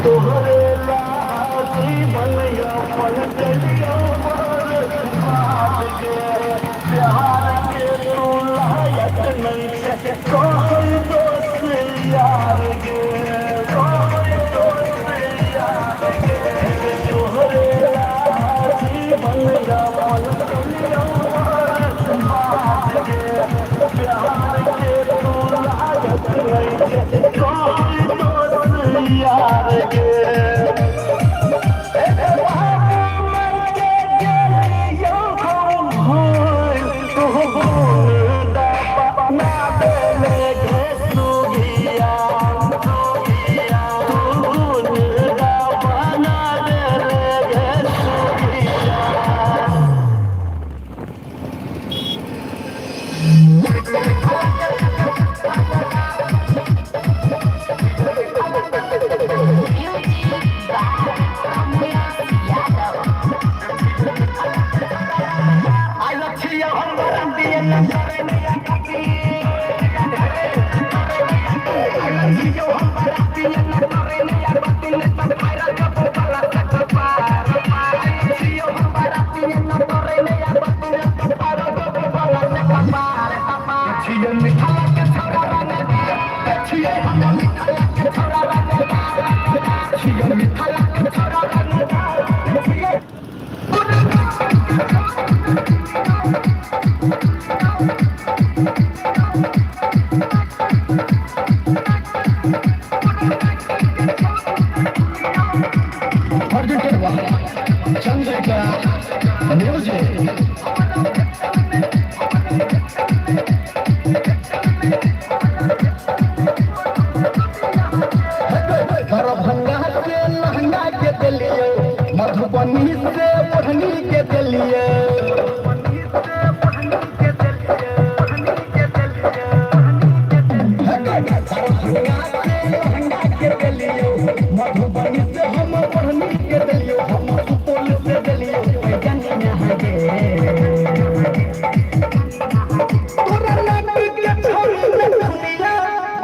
तोहरे लाजी बनया पल चलिया बात के प्यार के तू लायक नहीं है कोई दोस्त यार के कोई दोस्त यार के तोहरे लाजी बनया पल चलिया बात के प्यार के तू लायक नहीं है कोई दोस्त यार के मधुबनी से बढ़नी के दिलिए मधुबनी से हम बढ़नी के दिलिए हम सुपौल से दिलिए तोरा लग के छोड़ी दुनिया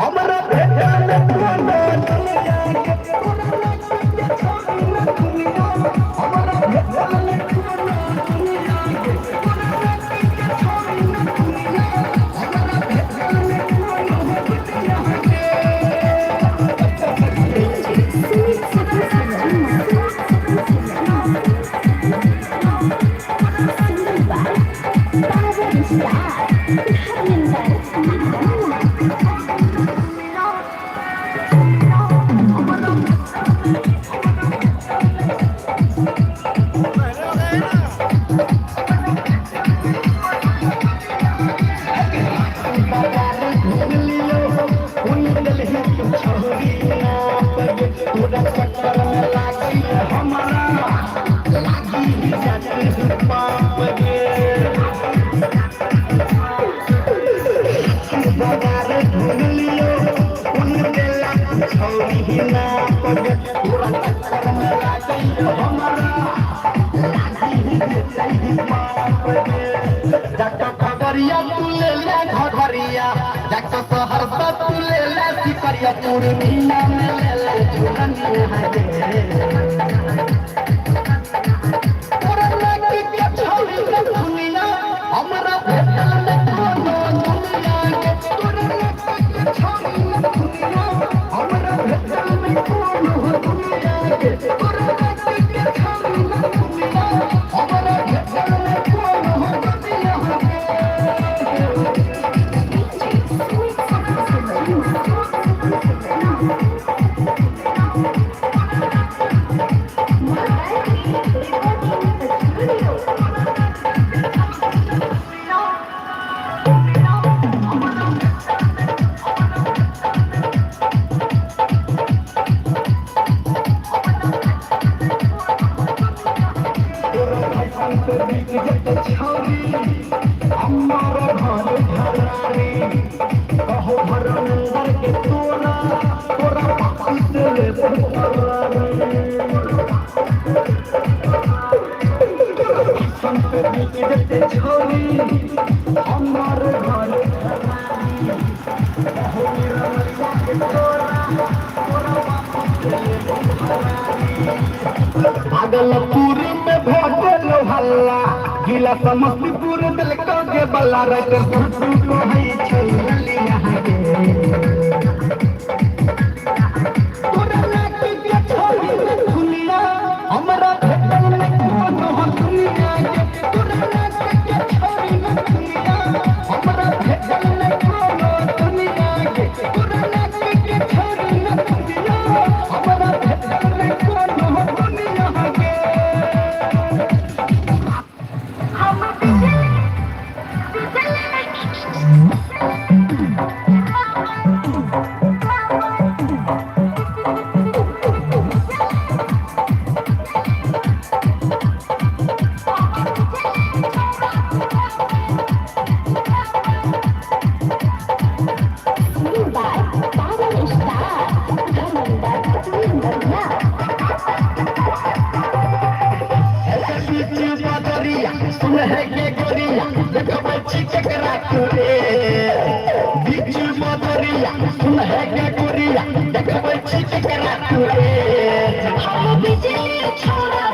हमरा भेजा में तोरा दुनिया तोरा लग के छोड़ी दुनिया हमरा भेजा में तोरा दुनिया तोरा लग के छोड़ी दुनिया हमरा भेजा में तोरा दुनिया खगड़िया तू ले ले घघरिया जाके सहरसा तू ले ले सिकरिया पूर्णिया में ले ले झुलनिया है तोरा लग के छोड़ी दुनिया हमरा भेटल में कोनो दुनिया के तोरा लग के छोड़ी दुनिया हमरा भेटल में कोनो दुनिया के तोरा लग के छोड़ी दुनिया हमरा भेटल में कोनो दुनिया छोरी भागलपुर में भोजल हल्ला जिला समस्तीपुर दिल के बल्ला रख फुटू को है छलली यहाँ के तोरा नाक के छोरी में दुनिया हमरा भेटल में कोनो दुनिया के तोरा नाक के छोरी में दुनिया हमरा भेटल में कोनो दुनिया के तोरा नाक के छोरी में दुनिया हमरा भेटल में कोनो दुनिया के सुन है के गोरिया देखबै छी केकरा तोरे बीच मदरिया सुन है के गोरिया देखबै छी केकरा तोरे हम बिजली छोड़ा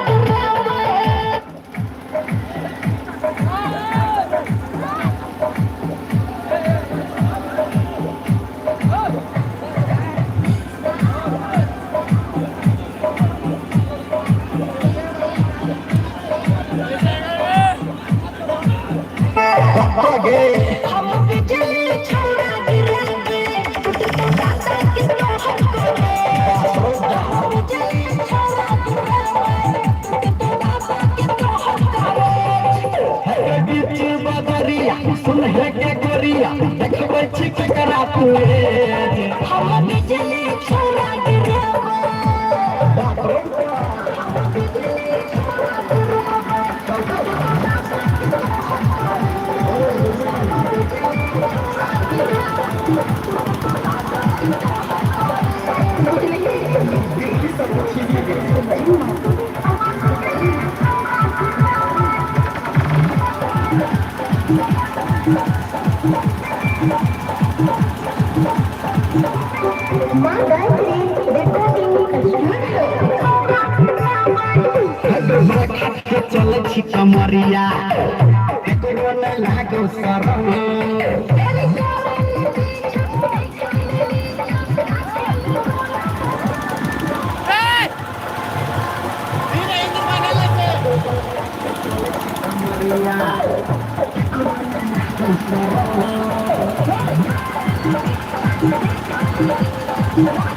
हम बिजली छोड़ा गिरेंगे दादा के तो हमको हम बिजली छोड़ा गिरेंगे दादा के तो हमको है बीच बदरिया सुन है के गोरिया देखबै छी केकरा तोरे हम बिजली छोड़ा गिरेंगे चल छी कमरिया एको न लागो शरम Yeah.